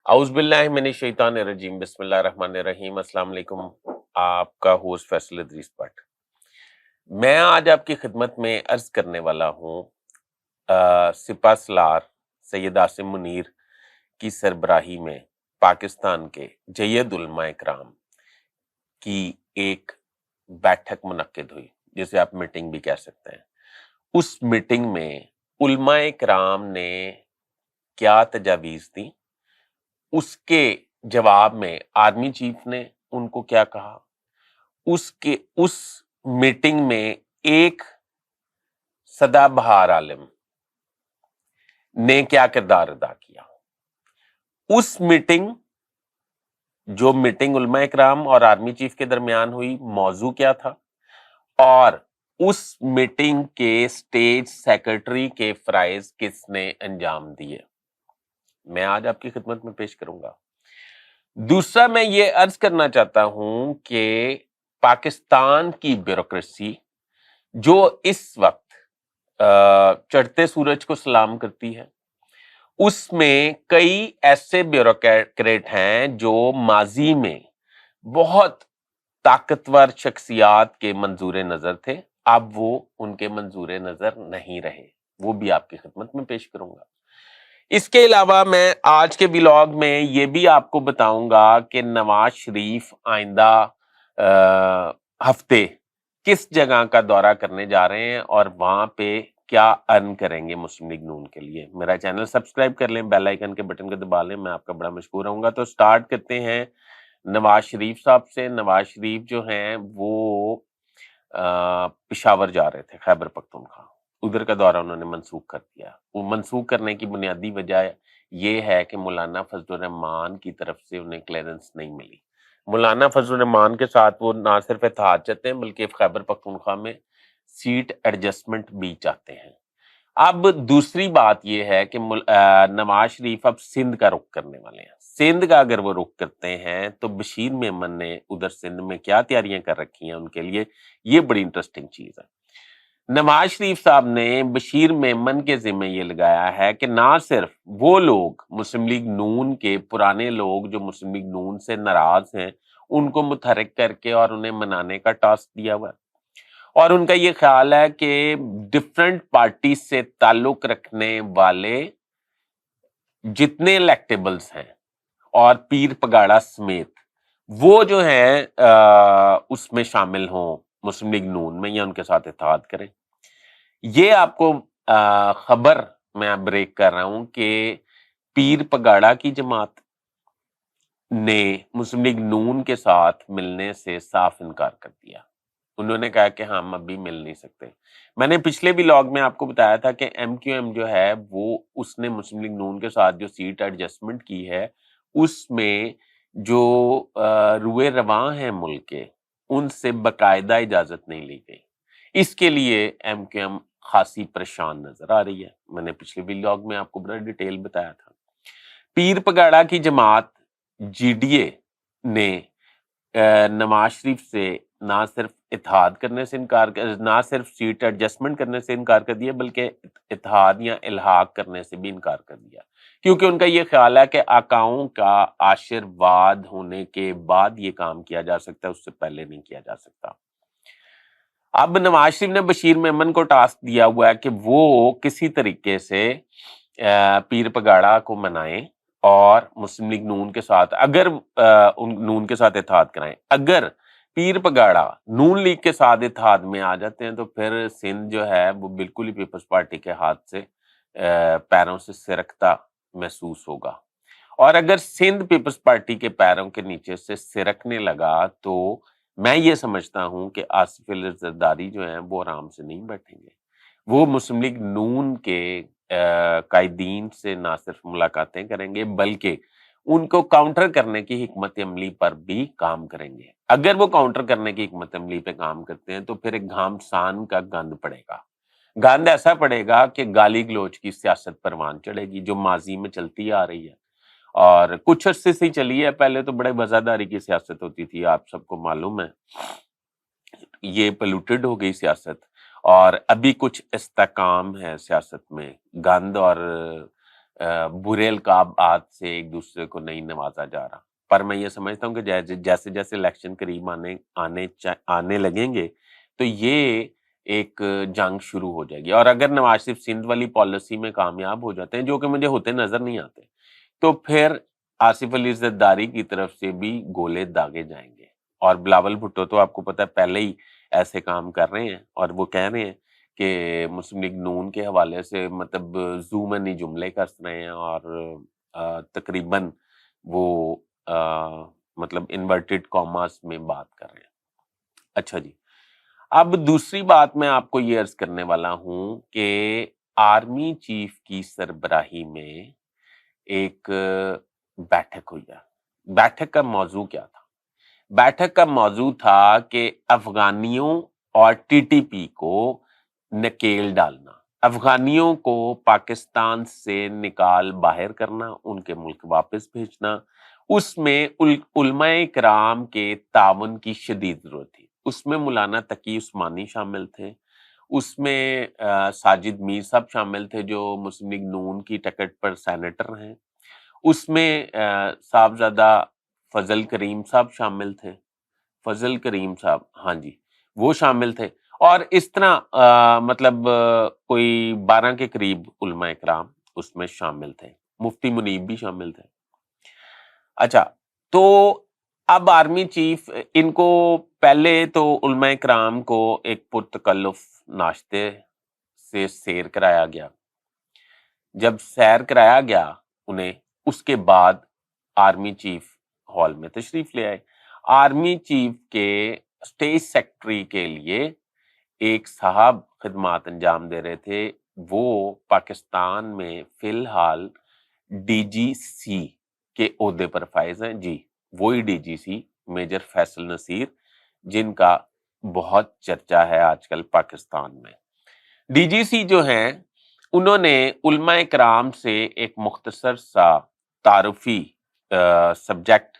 اعوذ باللہ من الشیطان الرجیم بسم اللہ الرحمن الرحیم السلام علیکم۔ آپ کا ہوسٹ فیصل ادریس بٹ۔ میں آج آپ کی خدمت میں عرض کرنے والا ہوں سپہ سالار سید عاصم منیر کی سربراہی میں پاکستان کے جید علماء کرام کی ایک بیٹھک منعقد ہوئی، جسے آپ میٹنگ بھی کہہ سکتے ہیں۔ اس میٹنگ میں علماء کرام نے کیا تجاویز دی، اس کے جواب میں آرمی چیف نے ان کو کیا کہا، اس میٹنگ میں ایک سدا بہار عالم نے کیا کردار ادا کیا۔ اس میٹنگ علماء اکرام اور آرمی چیف کے درمیان ہوئی، موضوع کیا تھا، اور اس میٹنگ کے اسٹیج سیکرٹری کے فرائض کس نے انجام دیے، میں آج آپ کی خدمت میں پیش کروں گا۔ دوسرا، میں یہ عرض کرنا چاہتا ہوں کہ پاکستان کی بیوروکریسی جو اس وقت چڑھتے سورج کو سلام کرتی ہے، اس میں کئی ایسے بیوروکریٹ ہیں جو ماضی میں بہت طاقتور شخصیات کے منظور نظر تھے، اب وہ ان کے منظور نظر نہیں رہے، وہ بھی آپ کی خدمت میں پیش کروں گا۔ اس کے علاوہ میں آج کے ولاگ میں یہ بھی آپ کو بتاؤں گا کہ نواز شریف آئندہ ہفتے کس جگہ کا دورہ کرنے جا رہے ہیں اور وہاں پہ کیا ارن کریں گے مسلم لیگ نون کے لیے۔ میرا چینل سبسکرائب کر لیں، بیل آئیکن کے بٹن کو دبا لیں، میں آپ کا بڑا مشکور رہوں گا۔ تو سٹارٹ کرتے ہیں نواز شریف صاحب سے۔ نواز شریف جو ہیں وہ پشاور جا رہے تھے، خیبر پختونخوا، ادھر کا دورہ انہوں نے منسوخ کر دیا۔ وہ منسوخ کرنے کی بنیادی وجہ یہ ہے کہ مولانا فضل الرحمان کی طرف سے انہیں کلیئرنس نہیں ملی۔ مولانا فضل الرحمان کے ساتھ وہ نہ صرف اتحاد چاہتے ہیں بلکہ خیبر پختونخوا میں سیٹ ایڈجسٹمنٹ بھی چاہتے ہیں۔ اب دوسری بات یہ ہے کہ نواز شریف اب سندھ کا رخ کرنے والے ہیں۔ سندھ کا اگر وہ رخ کرتے ہیں تو بشیر میمن نے ادھر سندھ میں کیا تیاریاں کر رکھی ہیں ان کے لیے، یہ بڑی انٹرسٹنگ چیز ہے۔ نواز شریف صاحب نے بشیر میمن کے ذمہ یہ لگایا ہے کہ نہ صرف وہ لوگ مسلم لیگ نون کے پرانے لوگ جو مسلم لیگ نون سے ناراض ہیں ان کو متحرک کر کے اور انہیں منانے کا ٹاسک دیا ہوا ہے، اور ان کا یہ خیال ہے کہ ڈفرینٹ پارٹی سے تعلق رکھنے والے جتنے الیکٹیبلز ہیں اور پیر پگاڑا سمیت وہ جو ہیں اس میں شامل ہوں مسلم لیگ نون میں، یا ان کے ساتھ اتحاد کریں۔ یہ آپ کو خبر میں بریک کر رہا ہوں کہ پیر پگاڑا کی جماعت نے مسلم لیگ نون کے ساتھ ملنے سے صاف انکار کر دیا۔ انہوں نے کہا کہ ہم ابھی مل نہیں سکتے۔ میں نے پچھلے ولاگ میں آپ کو بتایا تھا کہ ایم کیو ایم جو ہے وہ اس نے مسلم لیگ نون کے ساتھ جو سیٹ ایڈجسٹمنٹ کی ہے اس میں جو روئے رواں ہیں ملک کے ان سے باقاعدہ اجازت نہیں لی گئی۔ اس کے لیے ایم کیو ایم خاصی پریشان نظر آ رہی ہے۔ میں نے پچھلے ولاگ میں آپ کو بڑا ڈیٹیل بتایا تھا۔ پیر پگاڑا کی جماعت جی ڈی اے نے نواز شریف سے نہ صرف اتحاد کرنے سے نہ صرف سیٹ ایڈجسٹمنٹ کرنے سے انکار کر دیا بلکہ اتحاد یا الحاق کرنے سے بھی انکار کر دیا، کیونکہ ان کا یہ خیال ہے کہ آقاؤں کا آشرواد ہونے کے بعد یہ کام کیا جا سکتا ہے، اس سے پہلے نہیں کیا جا سکتا۔ اب نواز شریف نے بشیر میمن کو ٹاسک دیا ہوا ہے کہ وہ کسی طریقے سے پیر پگاڑا کو منائیں اور مسلم لیگ نون کے ساتھ نون کے ساتھ اتحاد کرائیں۔ اگر پیر پگاڑا نون لیگ کے ساتھ اتحاد میں آ جاتے ہیں تو پھر سندھ جو ہے وہ بالکل ہی پیپلز پارٹی کے ہاتھ سے پیروں سے سرکتا محسوس ہوگا، اور اگر سندھ پیپلز پارٹی کے پیروں کے نیچے سے سرکنے لگا تو میں یہ سمجھتا ہوں کہ آصف علی زرداری جو ہیں وہ آرام سے نہیں بیٹھیں گے۔ وہ مسلم لیگ نون کے قائدین سے نہ صرف ملاقاتیں کریں گے بلکہ ان کو کاؤنٹر کرنے کی حکمت عملی پر بھی کام کریں گے۔ اگر وہ کاؤنٹر کرنے کی حکمت عملی پہ کام کرتے ہیں تو پھر ایک گھمسان کا گند پڑے گا، گند ایسا پڑے گا کہ گالی گلوچ کی سیاست پروان چڑھے گی جو ماضی میں چلتی آ رہی ہے اور کچھ عرصے سے چلی ہے۔ پہلے تو بڑے وزاداری کی سیاست ہوتی تھی، آپ سب کو معلوم ہے، یہ پلوٹڈ ہو گئی سیاست، اور ابھی کچھ استحکام ہے سیاست میں۔ گند اور برے القابات سے ایک دوسرے کو نہیں نوازا جا رہا، پر میں یہ سمجھتا ہوں کہ جیسے جیسے الیکشن قریب آنے لگیں گے تو یہ ایک جنگ شروع ہو جائے گی، اور اگر نواز شریف سندھ والی پالیسی میں کامیاب ہو جاتے ہیں، جو کہ مجھے ہوتے نظر نہیں آتے، تو پھر آصف علی زرداری کی طرف سے بھی گولے داغے جائیں گے، اور بلاول بھٹو تو آپ کو پتہ ہے پہلے ہی ایسے کام کر رہے ہیں، اور وہ کہہ رہے ہیں کہ مسلم لیگ نون کے حوالے سے مطلب زومنی جملے کر رہے ہیں، اور تقریباً وہ مطلب انورٹڈ کاماس میں بات کر رہے ہیں۔ اچھا جی، اب دوسری بات میں آپ کو یہ عرض کرنے والا ہوں کہ آرمی چیف کی سربراہی میں ایک بیٹھک ہوئی ہے۔ بیٹھک کا موضوع کیا تھا؟ بیٹھک کا موضوع تھا کہ افغانیوں اور ٹی ٹی پی کو نکیل ڈالنا، افغانیوں کو پاکستان سے نکال باہر کرنا، ان کے ملک واپس بھیجنا۔ اس میں علماء کرام کے تعاون کی شدید ضرورت تھی۔ اس میں مولانا تقی عثمانی شامل تھے، اس میں ساجد میر صاحب شامل تھے جو مسلم لیگ نون کی ٹکٹ پر سینیٹر ہیں، اس میں صاحبزادہ فضل کریم صاحب شامل تھے، فضل کریم صاحب، ہاں جی وہ شامل تھے، اور اس طرح مطلب کوئی 12 کے قریب علماء کرام اس میں شامل تھے، مفتی منیب بھی شامل تھے۔ اچھا، تو اب آرمی چیف ان کو پہلے تو علماء کرام کو ایک پرتکلف ناشتے سے سیر کرایا گیا۔ جب سیر کرایا گیا انہیں، اس کے بعد آرمی چیف ہال میں تشریف لے آئے۔ آرمی چیف کے اسٹیٹ سیکرٹری کے لیے ایک صاحب خدمات انجام دے رہے تھے، وہ پاکستان میں فی الحال ڈی جی سی کے عہدے پر فائز ہیں، جی وہی ڈی جی سی میجر فیصل نصیر، جن کا بہت چرچا ہے آج کل پاکستان میں۔ ڈی جی سی جو ہیں، انہوں نے علماء کرام سے ایک مختصر سا تعارفی سبجیکٹ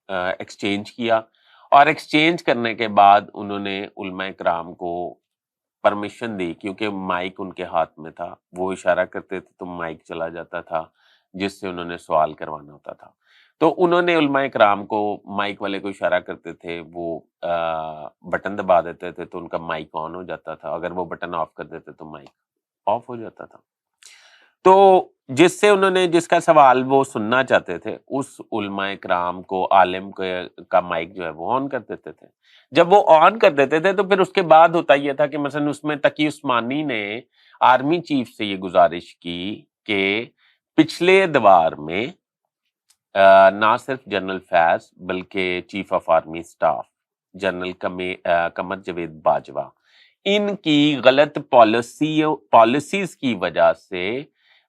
ایکسچینج کیا، اور ایکسچینج کرنے کے بعد انہوں نے علماء کرام کو پرمیشن دی، کیونکہ مائک ان کے ہاتھ میں تھا، وہ اشارہ کرتے تھے تو مائک چلا جاتا تھا جس سے انہوں نے سوال کروانا ہوتا تھا، تو انہوں نے علماء کرام کو مائک والے کو اشارہ کرتے تھے، وہ بٹن دبا دیتے تھے تو ان کا مائک آن ہو جاتا تھا، اگر وہ بٹن آف کر دیتے تو مائک آف ہو جاتا تھا، تو جس سے انہوں نے جس کا سوال وہ سننا چاہتے تھے اس علماء کرام کو، عالم کا مائک جو ہے وہ آن کر دیتے تھے۔ جب وہ آن کر دیتے تھے تو پھر اس کے بعد ہوتا یہ تھا کہ مثلا اس میں تقی عثمانی نے آرمی چیف سے یہ گزارش کی کہ پچھلے ادوار میں نہ صرف جنرل فیض بلکہ chief of army staff general Qamar Javed Bajwa, ان کی غلط پالیسیز کی وجہ سے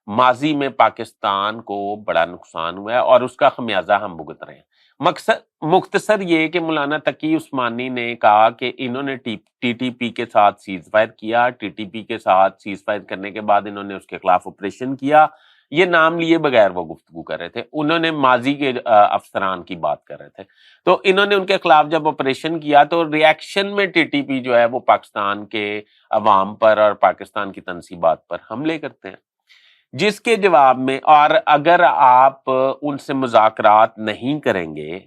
ماضی میں پاکستان کو بڑا نقصان ہوا ہے، اور اس کا خمیازہ ہم بھگت رہے ہیں۔ مختصر یہ کہ مولانا تقی عثمانی نے کہا کہ انہوں نے ٹی ٹی پی کے ساتھ سیز فائر کیا، ٹی ٹی پی کے ساتھ سیز فائر کرنے کے بعد انہوں نے اس کے خلاف آپریشن کیا، یہ نام لیے بغیر وہ گفتگو کر رہے تھے، انہوں نے ماضی کے افسران کی بات کر رہے تھے، تو انہوں نے ان کے خلاف جب آپریشن کیا تو ریاکشن میں ٹی ٹی پی جو ہے وہ پاکستان کے عوام پر اور پاکستان کی تنصیبات پر حملے کرتے ہیں، جس کے جواب میں، اور اگر آپ ان سے مذاکرات نہیں کریں گے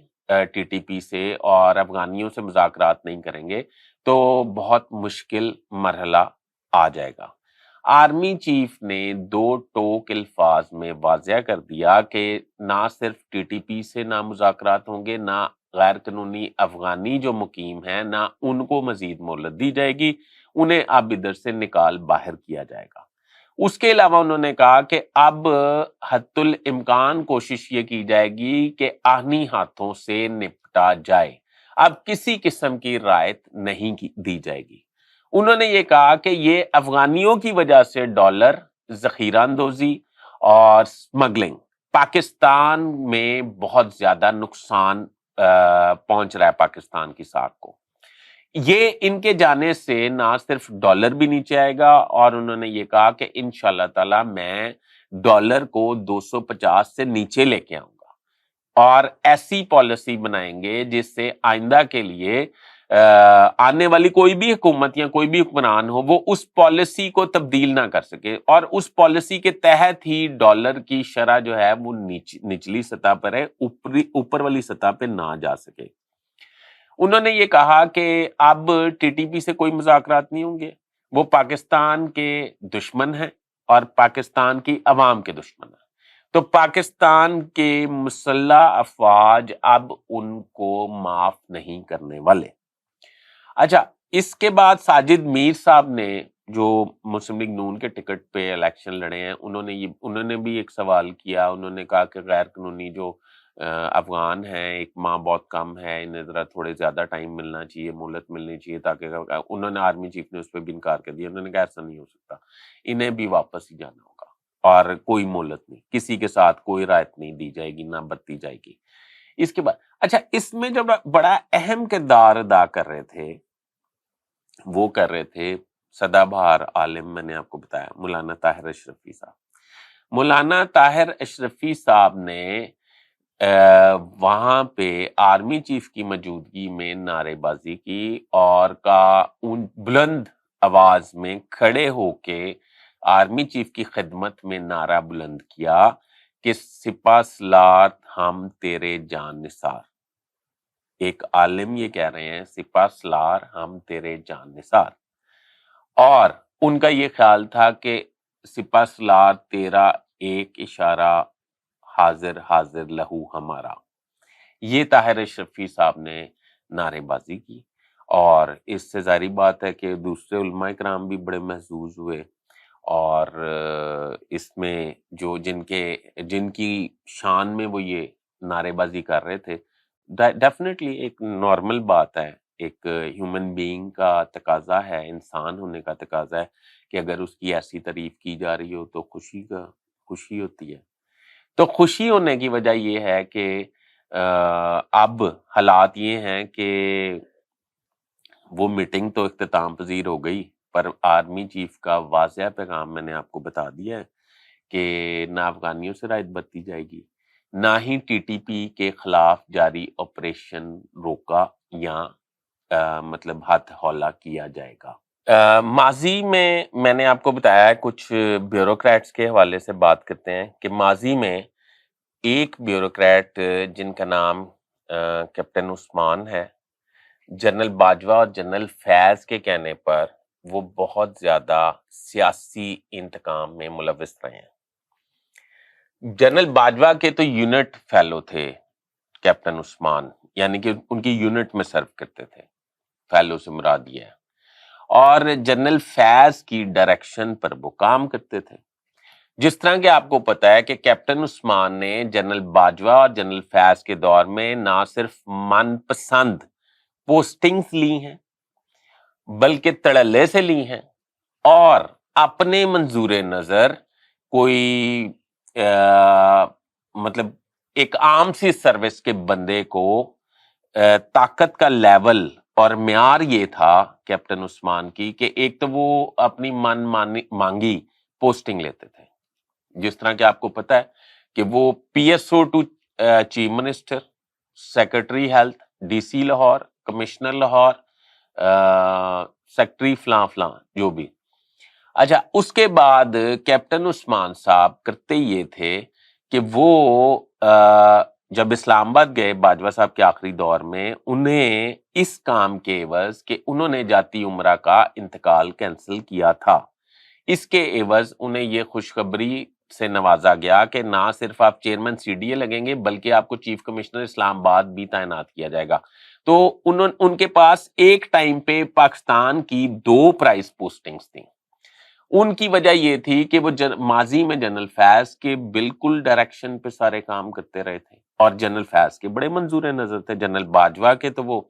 ٹی ٹی پی سے، اور افغانیوں سے مذاکرات نہیں کریں گے تو بہت مشکل مرحلہ آ جائے گا۔ آرمی چیف نے 2 ٹوک الفاظ میں واضح کر دیا کہ نہ صرف ٹی ٹی پی سے نہ مذاکرات ہوں گے، نہ غیر قانونی افغانی جو مقیم ہیں نہ ان کو مزید مہلت دی جائے گی، انہیں اب ادھر سے نکال باہر کیا جائے گا۔ اس کے علاوہ انہوں نے کہا کہ اب حد الامکان کوشش یہ کی جائے گی کہ آہنی ہاتھوں سے نپٹا جائے، اب کسی قسم کی رعایت نہیں دی جائے گی۔ انہوں نے یہ کہا کہ یہ افغانیوں کی وجہ سے ڈالر، ذخیرہ اندوزی اور سمگلنگ پاکستان میں بہت زیادہ نقصان پہنچ رہا ہے پاکستان کی ساکھ کو، یہ ان کے جانے سے نہ صرف ڈالر بھی نیچے آئے گا، اور انہوں نے یہ کہا کہ انشاءاللہ تعالی میں ڈالر کو 250 سے نیچے لے کے آؤں گا، اور ایسی پالیسی بنائیں گے جس سے آئندہ کے لیے آنے والی کوئی بھی حکومت یا کوئی بھی حکمران ہو وہ اس پالیسی کو تبدیل نہ کر سکے، اور اس پالیسی کے تحت ہی ڈالر کی شرح جو ہے وہ نچلی سطح پر ہے، اوپر والی سطح پہ نہ جا سکے۔ انہوں نے یہ کہا کہ اب ٹی ٹی پی سے کوئی مذاکرات نہیں ہوں گے، وہ پاکستان کے دشمن ہیں اور پاکستان کی عوام کے دشمن ہیں، تو پاکستان کے مسلح افواج اب ان کو معاف نہیں کرنے والے۔ اچھا، اس کے بعد ساجد میر صاحب نے جو مسلم لیگ نون کے ٹکٹ پہ الیکشن لڑے ہیں، انہوں نے بھی ایک سوال کیا۔ انہوں نے کہا کہ غیر قانونی جو افغان ہیں، ایک ماہ بہت کم ہے، انہیں ذرا تھوڑے زیادہ ٹائم ملنا چاہیے، مہلت ملنی چاہیے، تاکہ انہوں نے آرمی چیف نے اس پہ بھی انکار کر دیا۔ انہوں نے کہا ایسا نہیں ہو سکتا، انہیں بھی واپس ہی جانا ہوگا اور کوئی مہلت نہیں، کسی کے ساتھ کوئی رعایت نہیں دی جائے گی، نہ برتی جائے گی۔ اس کے بعد اچھا، اس میں جو بڑا اہم کردار ادا کر رہے تھے وہ کر رہے تھے سدا بہار عالم، میں نے آپ کو بتایا، مولانا طاہر اشرفی صاحب۔ مولانا طاہر اشرفی صاحب نے وہاں پہ آرمی چیف کی موجودگی میں نعرے بازی کی اور بلند آواز میں کھڑے ہو کے آرمی چیف کی خدمت میں نعرہ بلند کیا کہ سپہ سالار ہم تیرے جان نثار۔ ایک عالم یہ کہہ رہے ہیں سپہ سالار ہم تیرے جان نثار، اور ان کا یہ خیال تھا کہ سپہ سالار تیرا ایک اشارہ حاضر حاضر لہو ہمارا۔ یہ طاہر اشرفی صاحب نے نعرے بازی کی، اور اس سے ظاہری بات ہے کہ دوسرے علماء کرام بھی بڑے محظوظ ہوئے، اور اس میں جو جن کی شان میں وہ یہ نعرے بازی کر رہے تھے، ڈیفینیٹلی ایک نارمل بات ہے، ایک ہیومن بینگ کا تقاضا ہے، انسان ہونے کا تقاضا ہے کہ اگر اس کی ایسی تعریف کی جا رہی ہو تو خوشی ہوتی ہے۔ تو خوشی ہونے کی وجہ یہ ہے کہ اب حالات یہ ہیں کہ وہ میٹنگ تو اختتام پذیر ہو گئی، پر آرمی چیف کا واضح پیغام میں نے آپ کو بتا دیا ہے کہ نہ افغانیوں سے رعایت برتی جائے گی، نہ ہی ٹی ٹی پی کے خلاف جاری آپریشن روکا یا مطلب ہاتھ ہولا کیا جائے گا۔ ماضی میں نے آپ کو بتایا ہے، کچھ بیوروکریٹس کے حوالے سے بات کرتے ہیں کہ ماضی میں ایک بیوروکریٹ جن کا نام کیپٹن عثمان ہے، جنرل باجوہ اور جنرل فیض کے کہنے پر وہ بہت زیادہ سیاسی انتقام میں ملوث رہے ہیں۔ جنرل باجوہ کے تو یونٹ فیلو تھے کیپٹن عثمان، یعنی کہ ان کی یونٹ میں سرو کرتے تھے، فیلو سے مراد یہ ہے، اور جنرل فیض کی ڈائریکشن پر وہ کام کرتے تھے۔ جس طرح کہ آپ کو پتا ہے کہ کیپٹن عثمان نے جنرل باجوہ اور جنرل فیض کے دور میں نہ صرف من پسند پوسٹنگز لی ہیں بلکہ تڑلے سے لی ہیں، اور اپنے منظور نظر کوئی مطلب ایک عام سی سروس کے بندے کو طاقت کا لیول اور معیار یہ تھا کیپٹن عثمان کی کہ ایک تو وہ اپنی من مانگی پوسٹنگ لیتے تھے، جس طرح کہ آپ کو پتا ہے کہ وہ P S O to chief minister, secretary health, D C Lahore, commissioner Lahore, secretary فلاں فلاں جو بھی۔ اچھا، اس کے بعد کیپٹن عثمان صاحب کرتے یہ تھے کہ وہ جب اسلام آباد گئے باجوہ صاحب کے آخری دور میں، انہیں اس کام کے عوض کہ انہوں نے جاتی عمرہ کا انتقال کینسل کیا تھا، اس کے عوض انہیں یہ خوشخبری سے نوازا گیا کہ نہ صرف آپ چیئرمین سی ڈی اے لگیں گے بلکہ آپ کو چیف کمشنر اسلام آباد بھی تعینات کیا جائے گا۔ تو ان کے پاس ایک ٹائم پہ پاکستان کی 2 پرائز پوسٹنگز تھیں۔ ان کی وجہ یہ تھی کہ وہ ماضی میں جنرل فیض کے بالکل ڈائریکشن پہ سارے کام کرتے رہے تھے، اور جنرل فیض کے بڑے منظور نظر تھے۔ جنرل باجوہ کے تو وہ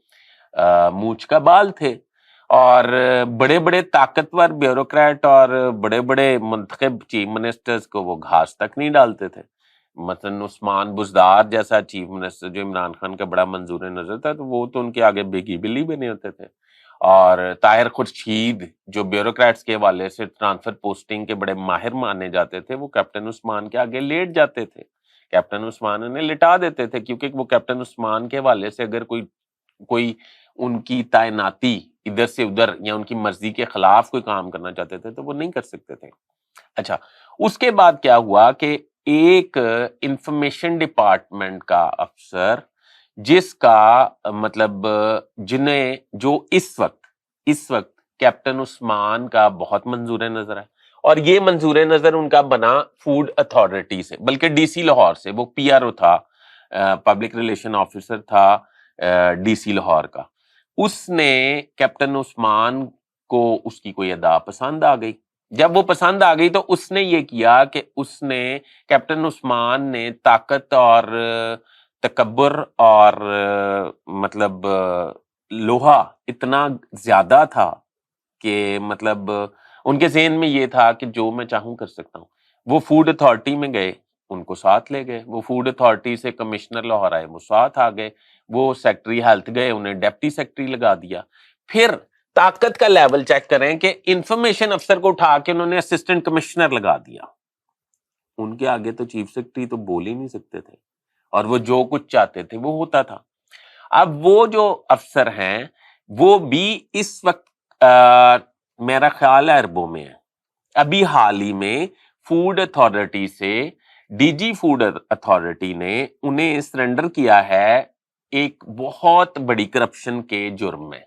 مونچھ کا بال تھے، اور بڑے بڑے طاقتور بیوروکریٹ اور بڑے بڑے منتخب چیف منسٹرز کو وہ گھاس تک نہیں ڈالتے تھے۔ مثلا عثمان بزدار جیسا چیف منسٹر جو عمران خان کا بڑا منظور نظر تھا، تو وہ تو ان کے آگے بھیگی بلی بھی نہیں ہوتے تھے۔ اور طاہر خورشید جو بیوروکریٹس کے حوالے سے ٹرانسفر پوسٹنگ کے بڑے ماہر مانے جاتے تھے، وہ کیپٹن عثمان کے آگے لیٹ جاتے تھے، کیپٹن عثمان انہیں لٹا دیتے تھے، کیونکہ وہ کیپٹن عثمان کے حوالے سے اگر کوئی ان کی تعیناتی ادھر سے ادھر یا ان کی مرضی کے خلاف کوئی کام کرنا چاہتے تھے تو وہ نہیں کر سکتے تھے. اچھا، اس کے بعد کیا ہوا کہ ایک انفارمیشن ڈپارٹمنٹ کا افسر جس کا مطلب جنہیں جو اس وقت کیپٹن عثمان کا بہت منظور نظر ہے، اور یہ منظور نظر ان کا بنا فوڈ اتھارٹی سے، بلکہ ڈی سی لاہور سے. وہ پی آر او تھا، پبلک ریلیشن آفیسر تھا ڈی سی لاہور کا. اس نے کیپٹن عثمان کو اس کی کوئی ادا پسند آ گئی. جب وہ پسند آ گئی تو اس نے یہ کیا کہ اس نے کیپٹن عثمان نے طاقت اور تکبر اور مطلب لوہا اتنا زیادہ تھا کہ مطلب ان کے ذہن میں یہ تھا کہ جو میں چاہوں کر سکتا ہوں. وہ فوڈ اتھارٹی میں گئے، ان کو ساتھ لے گئے. وہ فوڈ اتھارٹی سے کمشنر لاہور آئے، وہ ساتھ آ گئے. وہ سیکٹری ہیلتھ گئے، انہیں ڈیپٹی سیکٹری لگا دیا. پھر طاقت کا لیول چیک کریں کہ انفارمیشن افسر کو اٹھا کے انہوں نے اسسٹنٹ کمشنر لگا دیا. ان کے آگے تو چیف سیکرٹری تو بول ہی نہیں سکتے تھے، اور وہ جو کچھ چاہتے تھے وہ ہوتا تھا. اب وہ جو افسر ہیں وہ بھی اس وقت میرا خیال ہے اربوں میں ہے. ابھی حال ہی میں فوڈ اتھارٹی سے ڈی جی فوڈ اتھارٹی نے انہیں سرنڈر کیا ہے ایک بہت بڑی کرپشن کے جرم میں،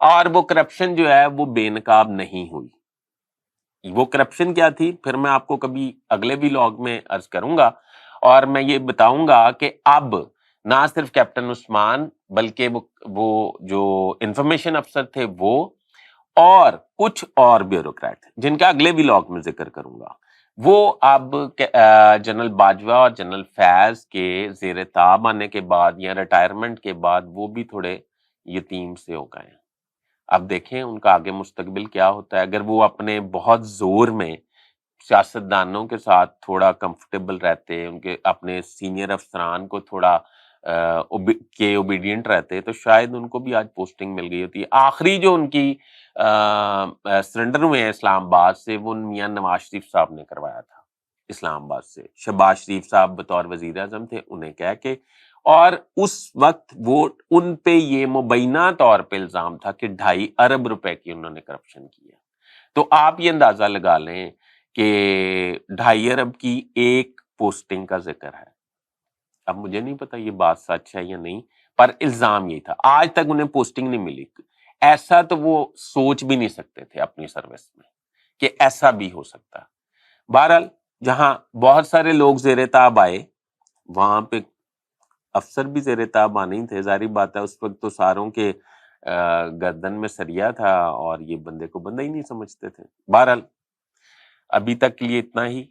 اور وہ کرپشن جو ہے وہ بے نقاب نہیں ہوئی. وہ کرپشن کیا تھی پھر میں آپ کو کبھی اگلے ویلاگ میں عرض کروں گا، اور میں یہ بتاؤں گا کہ اب نہ صرف کیپٹن عثمان بلکہ وہ جو انفارمیشن افسر تھے وہ اور کچھ اور بیوروکریٹ جن کا اگلے ویلاگ میں ذکر کروں گا، وہ اب جنرل باجوہ اور جنرل فیض کے زیر تاب آنے کے بعد یا ریٹائرمنٹ کے بعد وہ بھی تھوڑے یتیم سے ہو گئے ہیں. اب دیکھیں ان کا آگے مستقبل کیا ہوتا ہے. اگر وہ اپنے بہت زور میں سیاستدانوں کے ساتھ تھوڑا کمفرٹیبل رہتے، ان کے اپنے سینئر افسران کو تھوڑا کے اوبیڈینٹ رہتے، تو شاید ان کو بھی آج پوسٹنگ مل گئی ہوتی. آخری جو ان کی سرنڈر ہوئے ہیں اسلام آباد سے، وہ میاں نواز شریف صاحب نے کروایا تھا. اسلام آباد سے شہباز شریف صاحب بطور وزیر اعظم تھے، انہیں کہہ کے، اور اس وقت وہ ان پہ یہ مبینہ طور پہ الزام تھا کہ 2.5 ارب روپے کی انہوں نے کرپشن کی ہے. تو آپ یہ اندازہ لگا لیں کہ 2.5 ارب کی ایک پوسٹنگ کا ذکر ہے. اب مجھے نہیں پتا یہ بات سچ ہے یا نہیں، پر الزام یہی تھا. آج تک انہیں پوسٹنگ نہیں ملی. ایسا تو وہ سوچ بھی نہیں سکتے تھے اپنی سروس میں کہ ایسا بھی ہو سکتا. بہرحال جہاں بہت سارے لوگ زیر تاب آئے وہاں پہ افسر بھی زیر تاب آنے ہی تھے. ظاہری بات ہے اس وقت تو ساروں کے گردن میں سریا تھا اور یہ بندے کو بندہ ہی نہیں سمجھتے تھے. بہرحال ابھی تک کے لیے اتنا ہی.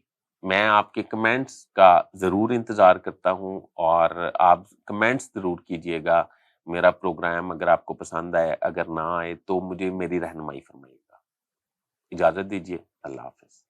میں آپ کے کمنٹس کا ضرور انتظار کرتا ہوں، اور آپ کمنٹس ضرور کیجئے گا. میرا پروگرام اگر آپ کو پسند آئے، اگر نہ آئے تو مجھے میری رہنمائی فرمائیے گا. اجازت دیجیے، اللہ حافظ.